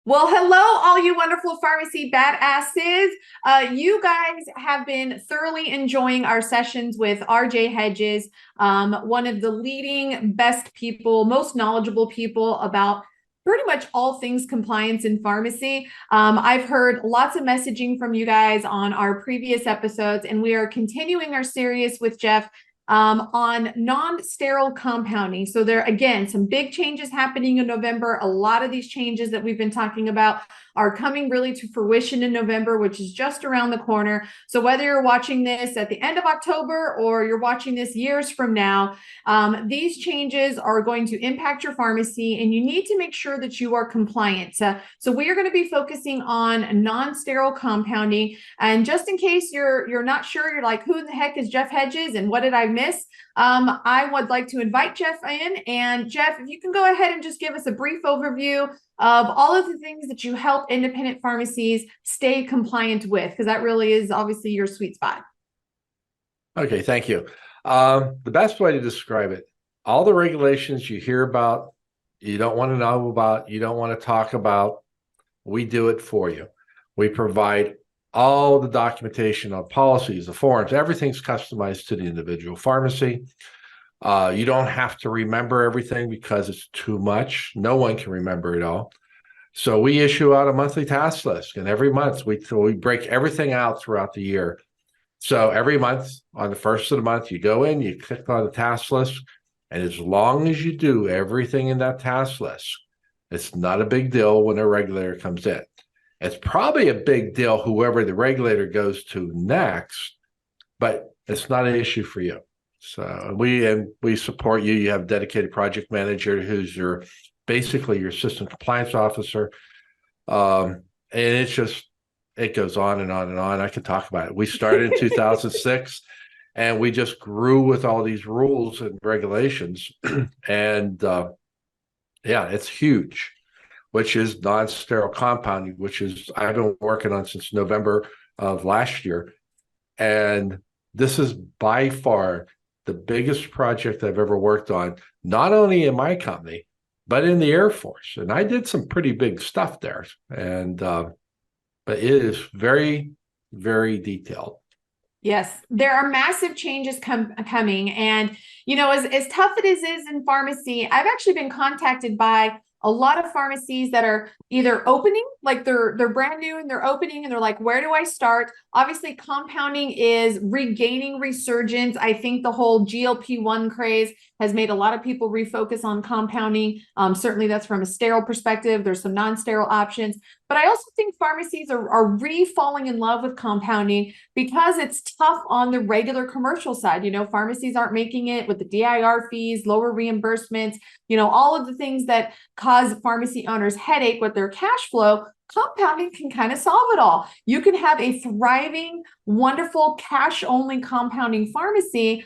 Well, hello, all you wonderful pharmacy badasses. You guys have been thoroughly enjoying our sessions with RJ Hedges, one of the leading, best people, most knowledgeable people about pretty much all things compliance in pharmacy. I've heard lots of messaging from you guys on our previous episodes, and we are continuing our series with Jeff on non-sterile compounding. So there, again, some big changes happening in November. A lot of these changes that we've been talking about are coming really to fruition in November, which is just around the corner. So whether you're watching this at the end of October or you're watching this years from now, these changes are going to impact your pharmacy, and you need to make sure that you are compliant. So we are going to be focusing on non-sterile compounding. And just in case you're not sure, you're like, who the heck is Jeff Hedges and what did I miss? I would like to invite Jeff in. And Jeff, if you can go ahead and just give us a brief overview of all of the things that you help independent pharmacies stay compliant with, because that really is obviously your sweet spot. Okay, thank you. The best way to describe it, all the regulations you hear about, you don't want to know about, you don't want to talk about, we do it for you. We provide all the documentation on policies, the forms, everything's customized to the individual pharmacy. You don't have to remember everything because it's too much. No one can remember it all. So we issue out a monthly task list, and every month we break everything out throughout the year. So every month, on the first of the month, you go in, you click on the task list, and as long as you do everything in that task list, it's not a big deal when a regulator comes in. It's probably a big deal whoever the regulator goes to next, but it's not an issue for you. So we support you. You have a dedicated project manager who's basically your system compliance officer. And it goes on and on and on. I could talk about it. We started in 2006 and we just grew with all these rules and regulations. And yeah, it's huge, which is non-sterile compounding, which is I've been working on since November of last year. And this is by far the biggest project I've ever worked on, not only in my company, but in the Air Force. And I did some pretty big stuff there. And but it is very, very detailed. Yes, there are massive changes coming. And, as tough it is in pharmacy, I've actually been contacted by a lot of pharmacies that are either opening, like they're brand new and they're opening and they're like, where do I start? Obviously, compounding is regaining resurgence. I think the whole GLP-1 craze has made a lot of people refocus on compounding. Certainly that's from a sterile perspective. There's some non-sterile options. But I also think pharmacies are re-falling in love with compounding because it's tough on the regular commercial side. Pharmacies aren't making it with the DIR fees, lower reimbursements, all of the things that cause pharmacy owners headache with their cash flow. Compounding can kind of solve it all. You can have a thriving, wonderful cash-only compounding pharmacy,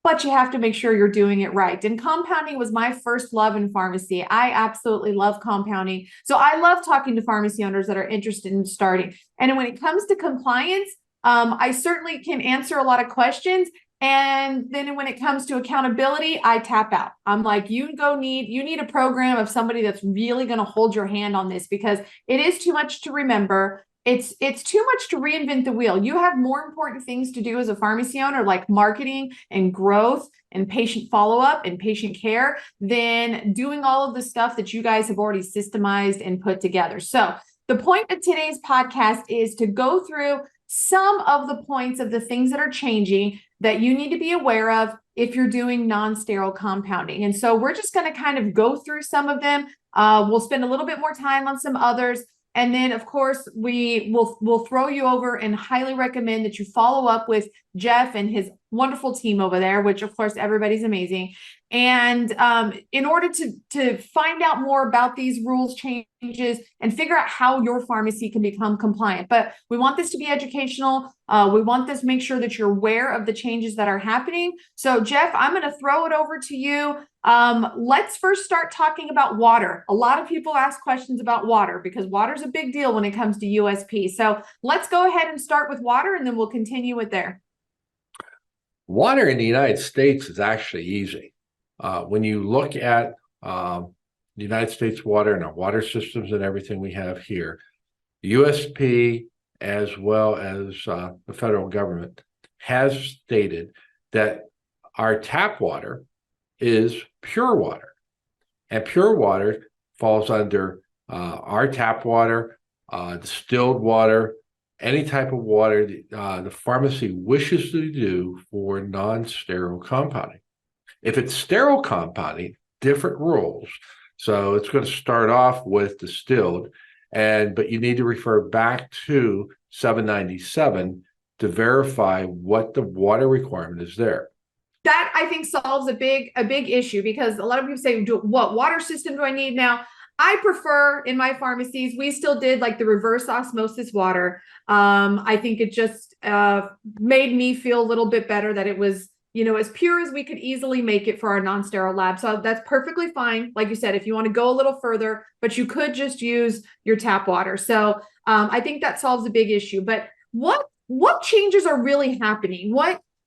but you have to make sure you're doing it right. And compounding was my first love in pharmacy. I absolutely love compounding. So I love talking to pharmacy owners that are interested in starting. And when it comes to compliance, I certainly can answer a lot of questions. And then when it comes to accountability, I tap out. I'm like, you need a program of somebody that's really going to hold your hand on this, because it is too much to remember. It's too much to reinvent the wheel. You have more important things to do as a pharmacy owner, like marketing and growth and patient follow-up and patient care, than doing all of the stuff that you guys have already systemized and put together. So the point of today's podcast is to go through some of the points of the things that are changing that you need to be aware of if you're doing non-sterile compounding. And so we're just going to kind of go through some of them. We'll spend a little bit more time on some others. And then, of course, we'll throw you over and highly recommend that you follow up with Jeff and his wonderful team over there, which, of course, everybody's amazing. And in order to find out more about these rules changes and figure out how your pharmacy can become compliant. But we want this to be educational. We want this to make sure that you're aware of the changes that are happening. So, Jeff, I'm going to throw it over to you. Let's first start talking about water. A lot of people ask questions about water because water is a big deal when it comes to USP. So let's go ahead and start with water, and then we'll continue with there. Water in the United States is actually easy. When you look at United States water and our water systems and everything we have here, USP as well as the federal government has stated that our tap water is pure water. And pure water falls under our tap water, distilled water, any type of water the pharmacy wishes to do for non-sterile compounding. If it's sterile compounding, different rules. So it's going to start off with distilled, but you need to refer back to 797 to verify what the water requirement is there. That I think solves a big issue, because a lot of people say, what water system do I need now? I prefer in my pharmacies, we still did like the reverse osmosis water. I think it just made me feel a little bit better that it was, as pure as we could easily make it for our non-sterile lab. So that's perfectly fine. Like you said, if you want to go a little further, but you could just use your tap water. So I think that solves a big issue. But what changes are really happening?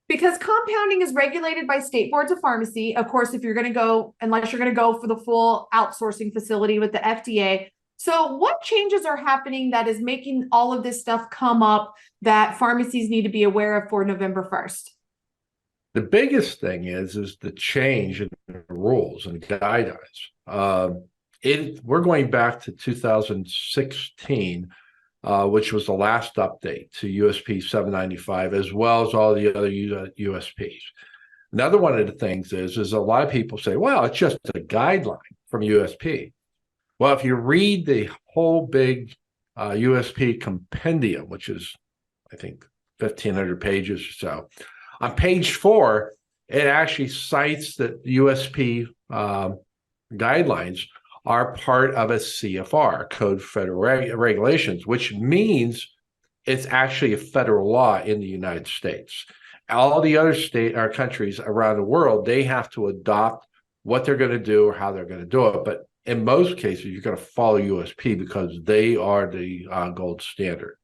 Because compounding is regulated by state boards of pharmacy. Of course, if you're going to go, unless you're going to go for the full outsourcing facility with the FDA. So what changes are happening that is making all of this stuff come up that pharmacies need to be aware of for November 1st? The biggest thing is the change in the rules and guidelines. We're going back to 2016, which was the last update to USP 795, as well as all the other USPs. Another one of the things is a lot of people say, well, it's just a guideline from USP. Well, if you read the whole big USP compendium, which is, I think, 1,500 pages or so, on page 4, it actually cites that USP guidelines are part of a CFR, Code of Federal Regulations, which means it's actually a federal law in the United States. All the other countries around the world, they have to adopt what they're going to do or how they're going to do it. But in most cases, you're going to follow USP because they are the gold standard.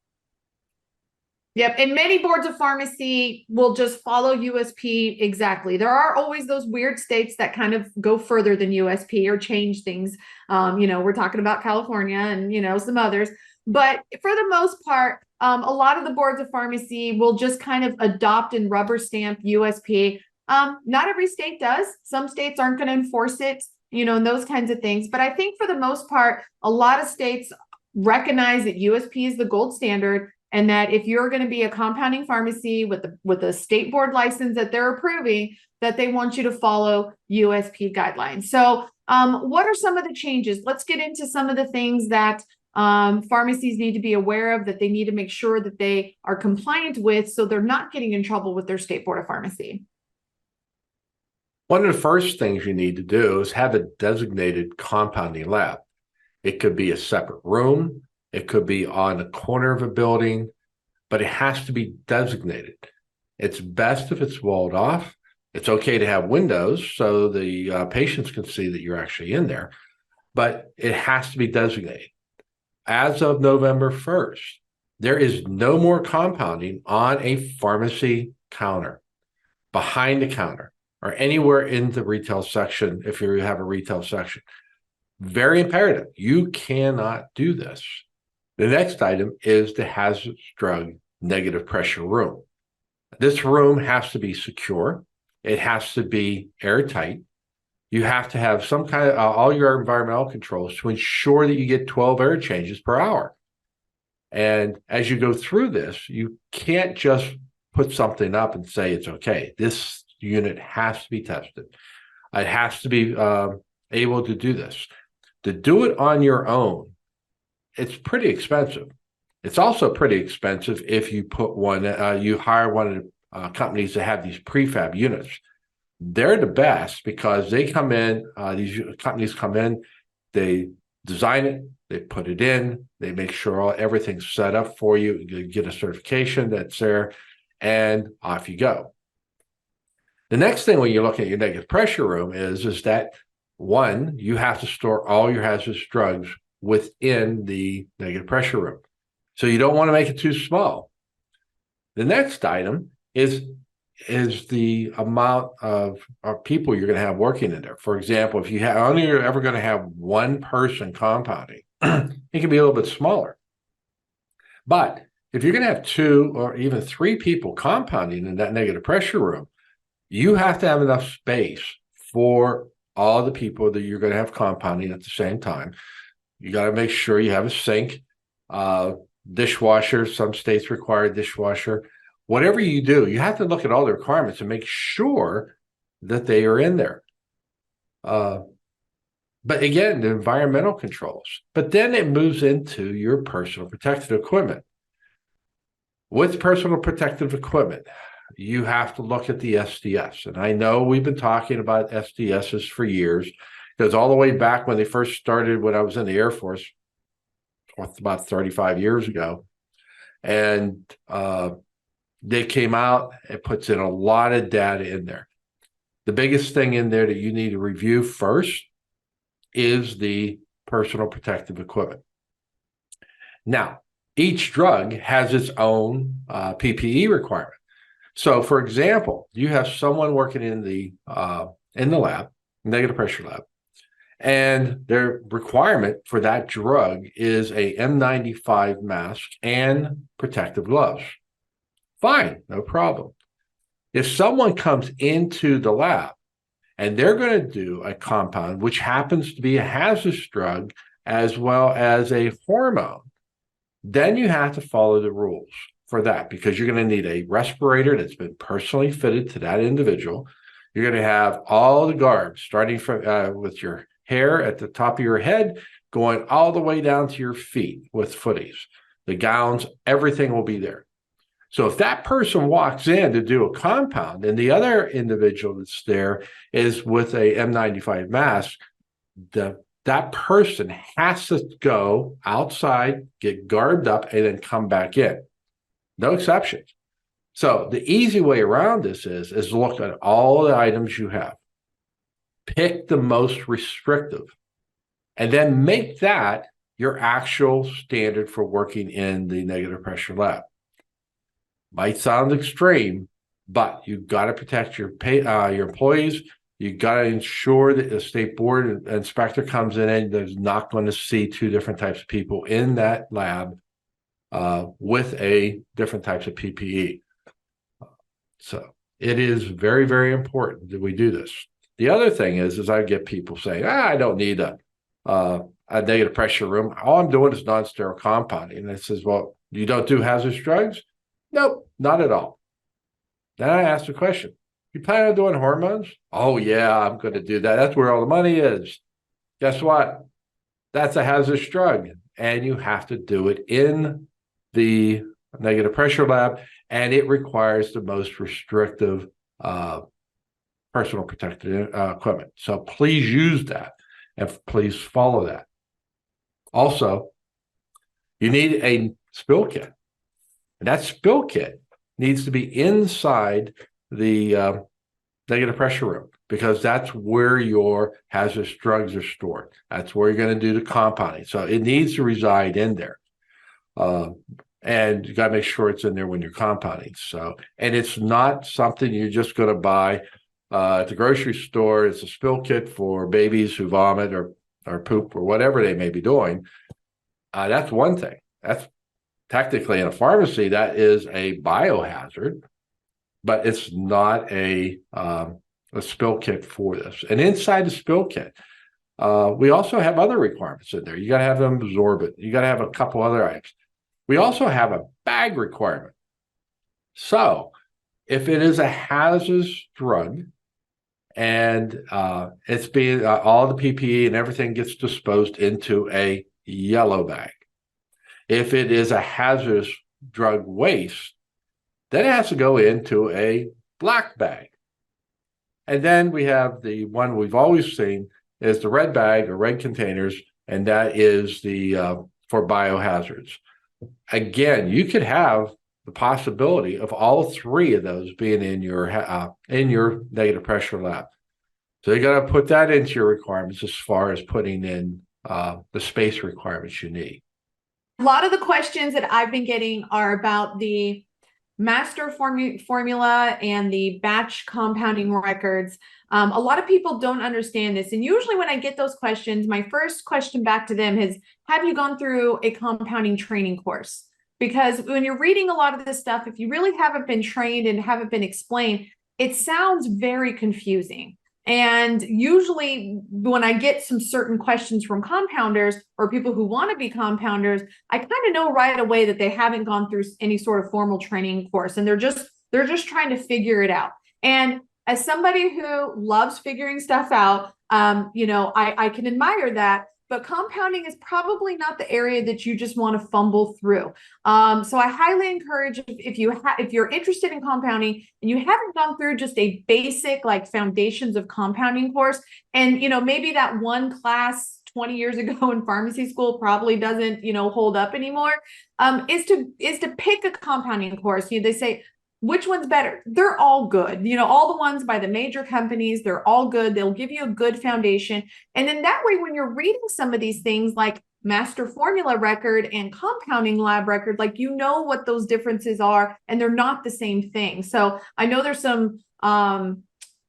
Yep. And many boards of pharmacy will just follow USP exactly. There are always those weird states that kind of go further than USP or change things. We're talking about California and, some others. But for the most part, a lot of the boards of pharmacy will just kind of adopt and rubber stamp USP. Not every state does. Some states aren't going to enforce it, and those kinds of things. But I think for the most part, a lot of states recognize that USP is the gold standard, and that if you're going to be a compounding pharmacy with a state board license that they're approving, that they want you to follow USP guidelines. So what are some of the changes? Let's get into some of the things that pharmacies need to be aware of, that they need to make sure that they are compliant with, so they're not getting in trouble with their state board of pharmacy. One of the first things you need to do is have a designated compounding lab. It could be a separate room. It could be on the corner of a building, but it has to be designated. It's best if it's walled off. It's okay to have windows so the patients can see that you're actually in there, but it has to be designated. As of November 1st, there is no more compounding on a pharmacy counter, behind the counter, or anywhere in the retail section if you have a retail section. Very imperative. You cannot do this. The next item is the hazardous drug negative pressure room. This room has to be secure. It has to be airtight. You have to have some kind of all your environmental controls to ensure that you get 12 air changes per hour. And as you go through this, you can't just put something up and say it's okay. This unit has to be tested. It has to be able to do this. To do it on your own, it's pretty expensive. It's also pretty expensive if you put you hire one of the companies that have these prefab units. They're the best because they come in, these companies come in, they design it, they put it in, they make sure everything's set up for you. You get a certification that's there, and off you go. The next thing when you look at your negative pressure room is that, one, you have to store all your hazardous drugs within the negative pressure room. So you don't want to make it too small. The next item is is the amount of people you're going to have working in there. For example, if you have only you're ever going to have one person compounding, it can be a little bit smaller. But if you're going to have 2 or even 3 people compounding in that negative pressure room, you have to have enough space for all the people that you're going to have compounding at the same time. You got to make sure you have a sink, dishwasher. Some states require a dishwasher. Whatever you do, you have to look at all the requirements and make sure that they are in there. But again, the environmental controls. But then it moves into your personal protective equipment. With personal protective equipment, you have to look at the SDS. And I know we've been talking about SDSs for years, because all the way back when they first started, when I was in the Air Force, about 35 years ago, and they came out, it puts in a lot of data in there. The biggest thing in there that you need to review first is the personal protective equipment. Now, each drug has its own PPE requirement. So, for example, you have someone working in the lab, negative pressure lab, and their requirement for that drug is a N95 mask and protective gloves. Fine, no problem. If someone comes into the lab and they're going to do a compound, which happens to be a hazardous drug as well as a hormone, then you have to follow the rules for that, because you're going to need a respirator that's been personally fitted to that individual. You're going to have all the garbs, starting from with your hair at the top of your head, going all the way down to your feet with footies. The gowns, everything will be there. So if that person walks in to do a compound and the other individual that's there is with a N95 mask, that person has to go outside, get garbed up, and then come back in. No exceptions. So the easy way around this is look at all the items you have. Pick the most restrictive, and then make that your actual standard for working in the negative pressure lab. Might sound extreme, but you've got to protect your employees. You've got to ensure that the state board inspector comes in and there's not going to see 2 different types of people in that lab with different types of PPE. So it is very, very important that we do this. The other thing is I get people saying, I don't need a negative pressure room. All I'm doing is non-sterile compounding. And it says, well, you don't do hazardous drugs? Nope, not at all. Then I ask the question, you plan on doing hormones? Oh, yeah, I'm going to do that. That's where all the money is. Guess what? That's a hazardous drug, and you have to do it in the negative pressure lab, and it requires the most restrictive personal protective equipment. So please use that, and please follow that. Also, you need a spill kit, and that spill kit needs to be inside the negative pressure room, because that's where your hazardous drugs are stored. That's where you're going to do the compounding. So it needs to reside in there. And you got to make sure it's in there when you're compounding. So, and it's not something you're just going to buy at the grocery store. It's a spill kit for babies who vomit or poop or whatever they may be doing. That's one thing. That's technically in a pharmacy, that is a biohazard, but it's not a spill kit for this. And inside the spill kit, we also have other requirements in there. You got to have them absorbent. You got to have a couple other items. We also have a bag requirement. So if it is a hazardous drug and it's being all the PPE and everything gets disposed into a yellow bag. If it is a hazardous drug waste, then it has to go into a black bag. And then we have the one we've always seen is the red bag or red containers, and that is the for biohazards. Again, you could have the possibility of all 3 of those being in your negative pressure lab. So you got to put that into your requirements as far as putting in the space requirements you need. A lot of the questions that I've been getting are about the formula and the batch compounding records, a lot of people don't understand this. And usually when I get those questions, my first question back to them is, have you gone through a compounding training course? Because when you're reading a lot of this stuff, if you really haven't been trained and haven't been explained, it sounds very confusing. And usually when I get some certain questions from compounders or people who want to be compounders, I kind of know right away that they haven't gone through any sort of formal training course, and they're just trying to figure it out. And as somebody who loves figuring stuff out, I can admire that. But compounding is probably not the area that you just want to fumble through. So I highly encourage, if you're interested in compounding and you haven't gone through just a basic like foundations of compounding course, and maybe that one class 20 years ago in pharmacy school probably doesn't hold up anymore, is to pick a compounding course. They say, which one's better? They're all good. All the ones by the major companies, they're all good. They'll give you a good foundation. And then that way, when you're reading some of these things like master formula record and compounding lab record, like what those differences are, and they're not the same thing. So I know there's some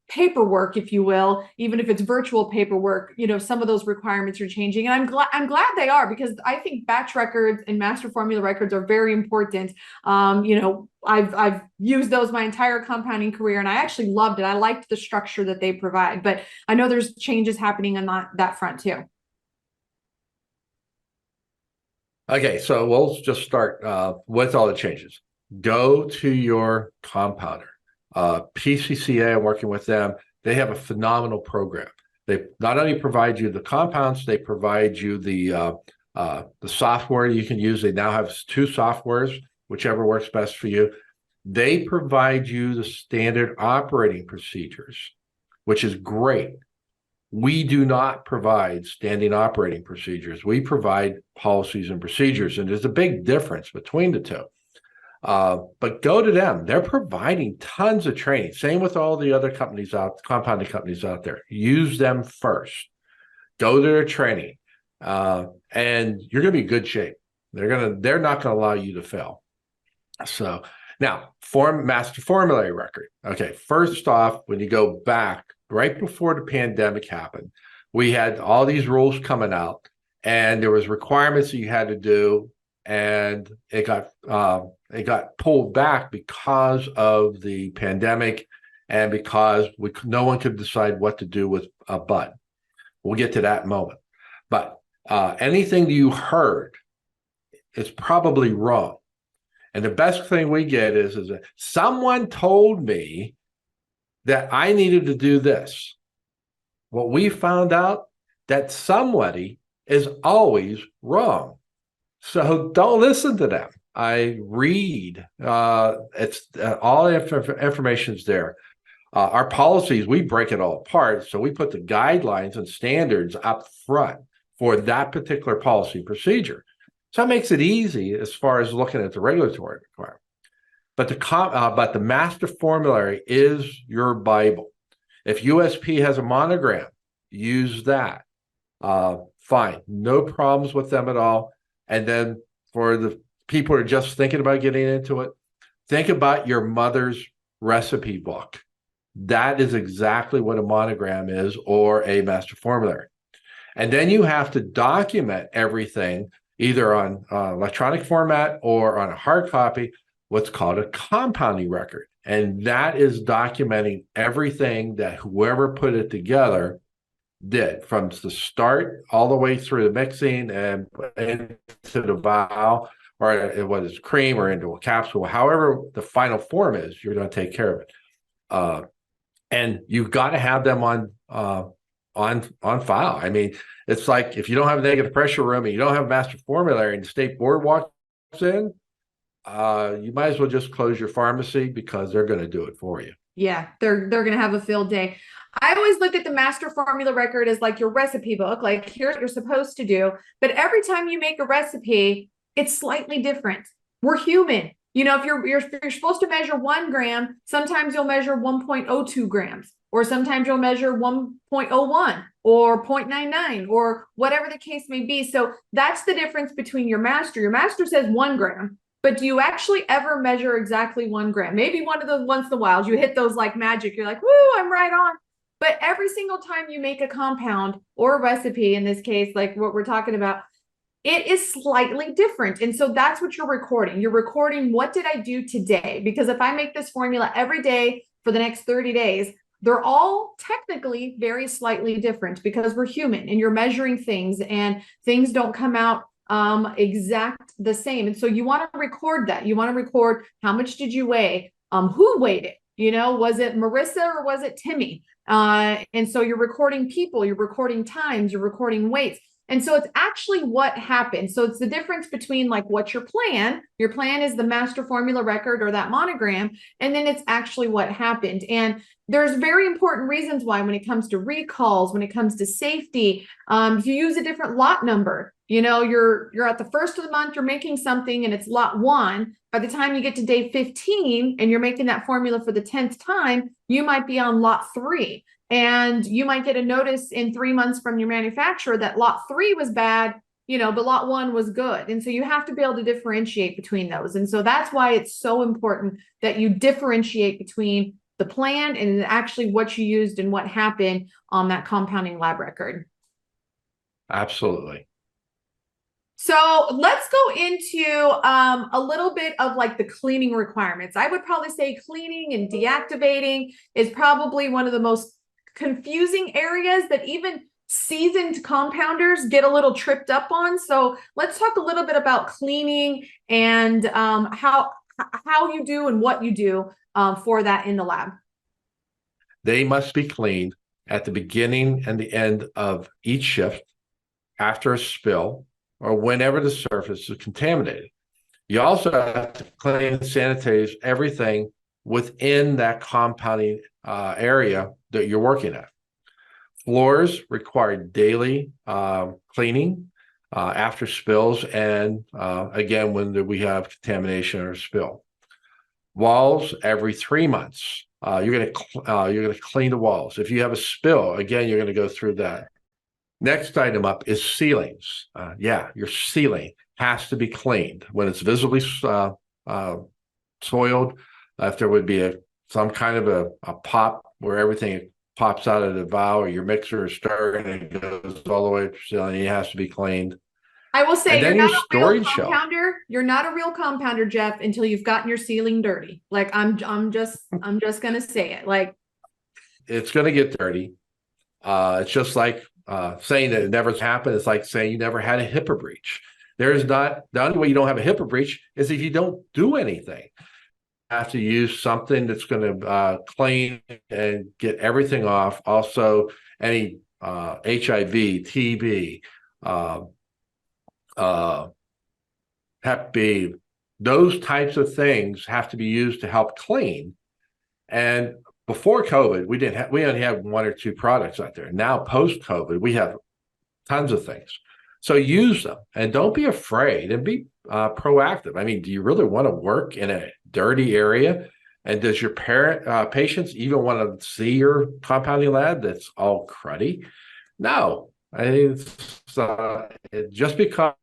paperwork, if you will, even if it's virtual paperwork, some of those requirements are changing. And I'm glad they are, because I think batch records and master formula records are very important. I've used those my entire compounding career, and I actually loved it. I liked the structure that they provide, but I know there's changes happening on that front too. Okay, so we'll just start with all the changes. Go to your compounder. PCCA, I'm working with them. They have a phenomenal program. They not only provide you the compounds, they provide you the software you can use. They now have 2 softwares, whichever works best for you. They provide you the standard operating procedures, which is great. We do not provide standing operating procedures. We provide policies and procedures, and there's a big difference between the two. But go to them. They're providing tons of training. Same with all the other compounding companies out there. Use them first. Go to their training, and you're going to be in good shape. They're not going to allow you to fail. So now, master formulary record. Okay, first off, when you go back right before the pandemic happened, we had all these rules coming out, and there was requirements that you had to do, and it got pulled back because of the pandemic and because no one could decide what to do with a bud. We'll get to that moment. But anything you heard is probably wrong. And the best thing we get is that someone told me that I needed to do this. What we found out, that somebody is always wrong. So don't listen to them. I read. It's all information's there. Our policies, we break it all apart. So we put the guidelines and standards up front for that particular policy procedure. So that makes it easy as far as looking at the regulatory requirement. But the master formulary is your Bible. If USP has a monogram, use that. Fine, no problems with them at all. And then for the people who are just thinking about getting into it, think about your mother's recipe book. That is exactly what a monogram is, or a master formulary. And then you have to document everything either on electronic format or on a hard copy, what's called a compounding record. And that is documenting everything that whoever put it together did, from the start all the way through the mixing and into the vial, or whether it's cream or into a capsule, however the final form is, you're going to take care of it. And you've got to have them on file. I mean, it's like if you don't have a negative pressure room and you don't have a master formulary and the state board walks in, you might as well just close your pharmacy, because they're going to do it for you. Yeah, they're going to have a field day. I always look at the master formula record as like your recipe book, like here's what you're supposed to do. But every time you make a recipe, it's slightly different. We're human. If you're supposed to measure 1 gram, sometimes you'll measure 1.02 grams, or sometimes you'll measure 1.01 or 0.99 or whatever the case may be. So that's the difference between your master. Your master says 1 gram. but do you actually ever measure exactly 1 gram? Maybe one of those once in a while, you hit those like magic. You're like, woo, I'm right on. But every single time you make a compound or a recipe, in this case, like what we're talking about, it is slightly different. And so that's what you're recording. You're recording, what did I do today? Because if I make this formula every day for the next 30 days, they're all technically very slightly different because we're human and you're measuring things and things don't come out exact the same. And so you want to record that. You want to record how much did you weigh? Who weighed it? Was it Marissa or was it Timmy? And so you're recording people, you're recording times, you're recording weights. And so it's actually what happened. So it's the difference between like what's your plan is the master formula record or that monogram, and then it's actually what happened. And there's very important reasons why when it comes to recalls, when it comes to safety, if you use a different lot number, you're at the first of the month, you're making something and it's lot 1. By the time you get to day 15 and you're making that formula for the 10th time, you might be on lot 3. And you might get a notice in 3 months from your manufacturer that lot 3 was bad, but lot 1 was good. And so you have to be able to differentiate between those. And so that's why it's so important that you differentiate between the plan and actually what you used and what happened on that compounding lab record. Absolutely. So let's go into a little bit of like the cleaning requirements. I would probably say cleaning and deactivating is probably one of the most confusing areas that even seasoned compounders get a little tripped up on. So let's talk a little bit about cleaning and how you do and what you do for that in the lab. They must be cleaned at the beginning and the end of each shift, after a spill, or whenever the surface is contaminated. You also have to clean and sanitize everything within that compounding area that you're working at. Floors require daily cleaning after spills and again when we have contamination or spill. Walls every 3 months. You're gonna clean the walls. If you have a spill, again, you're gonna go through that. Next item up is ceilings. Your ceiling has to be cleaned when it's visibly soiled. If there would be some kind of a pop where everything pops out of the valve or your mixer is stirring and it goes all the way to the ceiling, it has to be cleaned. I will say you're not a real compounder. You're not a real compounder, Jeff, until you've gotten your ceiling dirty. Like I'm just gonna say it. Like it's gonna get dirty. It's just like saying that it never happened. It's like saying you never had a HIPAA breach. The only way you don't have a HIPAA breach is if you don't do anything. You have to use something that's going to clean and get everything off. Also, any HIV, TB, Hep B, those types of things have to be used to help clean. And before COVID, we only had 1 or 2 products out there. Now, post COVID, we have tons of things. So use them and don't be afraid and be proactive. I mean, do you really want to work in a dirty area? And does your patients even want to see your compounding lab that's all cruddy? No. I mean, just because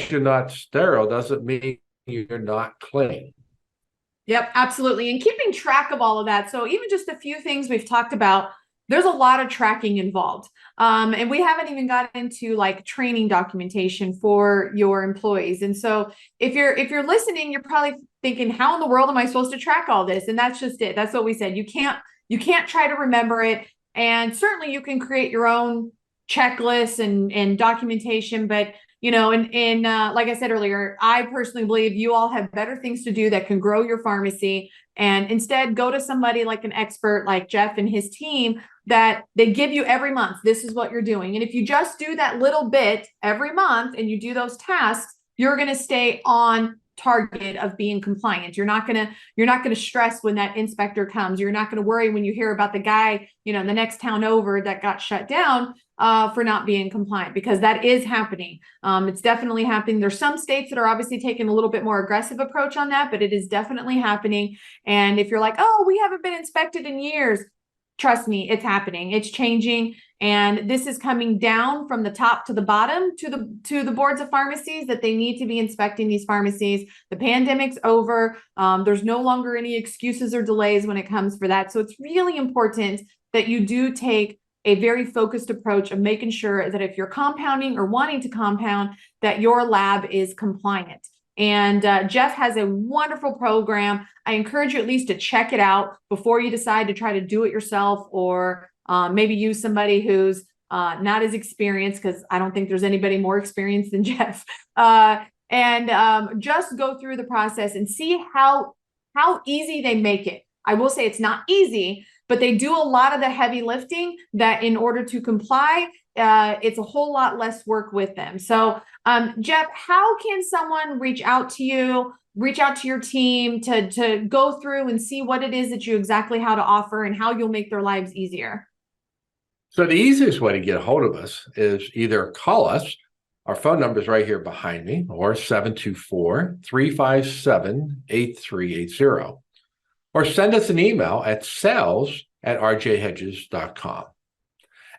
you're not sterile doesn't mean you're not clean. Yep, absolutely. And keeping track of all of that. So even just a few things we've talked about, there's a lot of tracking involved. And we haven't even gotten into like training documentation for your employees. And so if you're listening, you're probably thinking, how in the world am I supposed to track all this? And that's just it. That's what we said. You can't try to remember it. And certainly you can create your own checklists and documentation, but and like I said earlier, I personally believe you all have better things to do that can grow your pharmacy, and instead go to somebody like an expert like Jeff and his team that they give you every month. This is what you're doing. And if you just do that little bit every month and you do those tasks, you're going to stay on target of being compliant. You're not going to stress when that inspector comes. You're not going to worry when you hear about the guy, in the next town over that got shut down for not being compliant, because that is happening. It's definitely happening. There's some states that are obviously taking a little bit more aggressive approach on that, but it is definitely happening. And if you're like, oh, we haven't been inspected in years, Trust me, it's happening. It's changing. And this is coming down from the top to the bottom to the boards of pharmacies that they need to be inspecting these pharmacies. The pandemic's over. There's no longer any excuses or delays when it comes for that. So it's really important that you do take a very focused approach of making sure that if you're compounding or wanting to compound, that your lab is compliant. And Jeff has a wonderful program. I encourage you at least to check it out before you decide to try to do it yourself, or maybe use somebody who's not as experienced, because I don't think there's anybody more experienced than Jeff. And just go through the process and see how easy they make it. I will say it's not easy, but they do a lot of the heavy lifting that in order to comply, it's a whole lot less work with them. So, Jeff, how can someone reach out to you, reach out to your team to go through and see what it is that you exactly how to offer and how you'll make their lives easier? So the easiest way to get a hold of us is either call us. Our phone number is right here behind me, or 724-357-8380. Or send us an email at sales@rjhedges.com.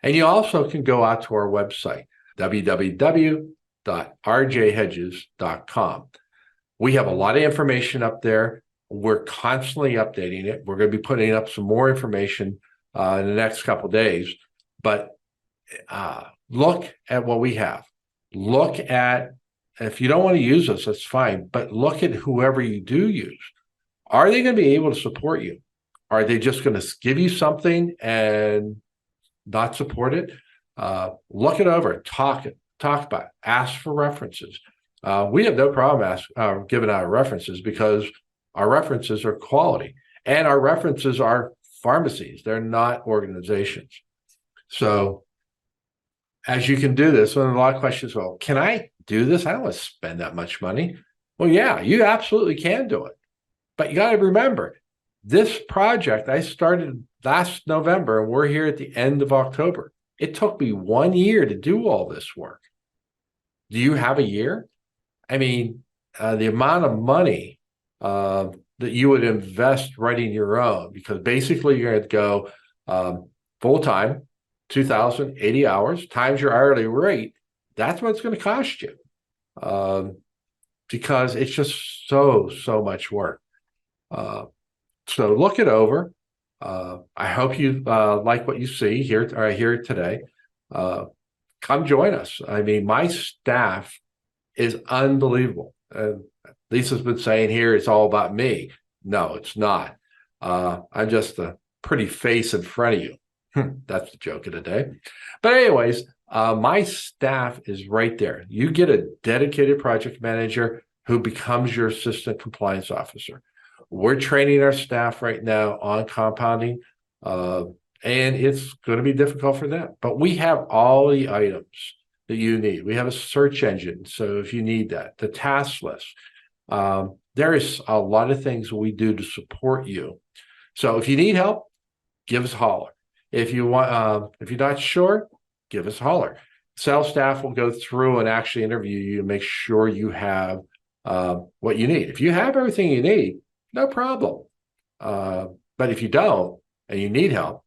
And you also can go out to our website, www.rjhedges.com. We have a lot of information up there. We're constantly updating it. We're going to be putting up some more information in the next couple of days. But look at what we have. Look at, if you don't want to use us, that's fine. But look at whoever you do use. Are they going to be able to support you? Are they just going to give you something and not support it? Look it over, talk about it, ask for references. We have no problem giving out references, because our references are quality, and our references are pharmacies. They're not organizations. So as you can do this, when a lot of questions, well, can I do this? I don't want to spend that much money. Well, yeah, you absolutely can do it. But you got to remember, this project I started last November, and we're here at the end of October. It took me 1 year to do all this work. Do you have a year? I mean, the amount of money that you would invest writing your own, because basically you're going to go full-time, 2,080 hours, times your hourly rate. That's what it's going to cost you, because it's just so much work. So look it over. I hope you like what you see here today. Come join us. I mean, my staff is unbelievable. Lisa's been saying here it's all about me. No, it's not. I'm just a pretty face in front of you. That's the joke of the day. But anyways, my staff is right there. You get a dedicated project manager who becomes your assistant compliance officer. We're training our staff right now on compounding, and it's going to be difficult for them. But we have all the items that you need. We have a search engine, so if you need that, the task list. There is a lot of things we do to support you. So if you need help, give us a holler. If you want, if you're not sure, give us a holler. Sales staff will go through and actually interview you to make sure you have what you need. If you have everything you need, no problem. But if you don't and you need help,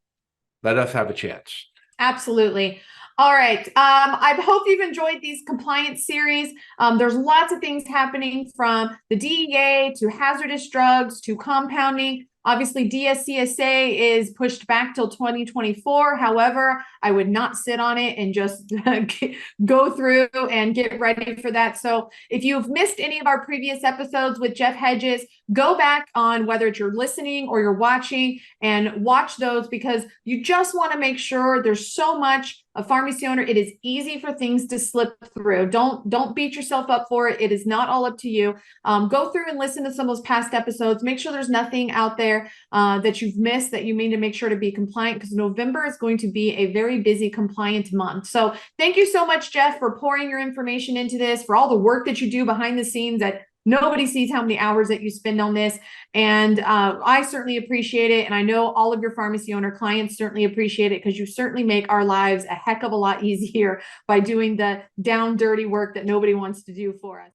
let us have a chance. Absolutely. All right. I hope you've enjoyed these compliance series. There's lots of things happening, from the DEA to hazardous drugs to compounding. Obviously, DSCSA is pushed back till 2024. However, I would not sit on it and just go through and get ready for that. So if you've missed any of our previous episodes with Jeff Hedges, go back on, whether you're listening or you're watching, and watch those, because you just want to make sure. There's so much. A pharmacy owner, it is easy for things to slip through. Don't beat yourself up for it. It is not all up to you. Go through and listen to some of those past episodes. Make sure there's nothing out there that you've missed that you need to make sure to be compliant, because November is going to be a very busy compliant month. So thank you so much, Jeff, for pouring your information into this, for all the work that you do behind the scenes that nobody sees, how many hours that you spend on this. And I certainly appreciate it. And I know all of your pharmacy owner clients certainly appreciate it, because you certainly make our lives a heck of a lot easier by doing the down dirty work that nobody wants to do for us.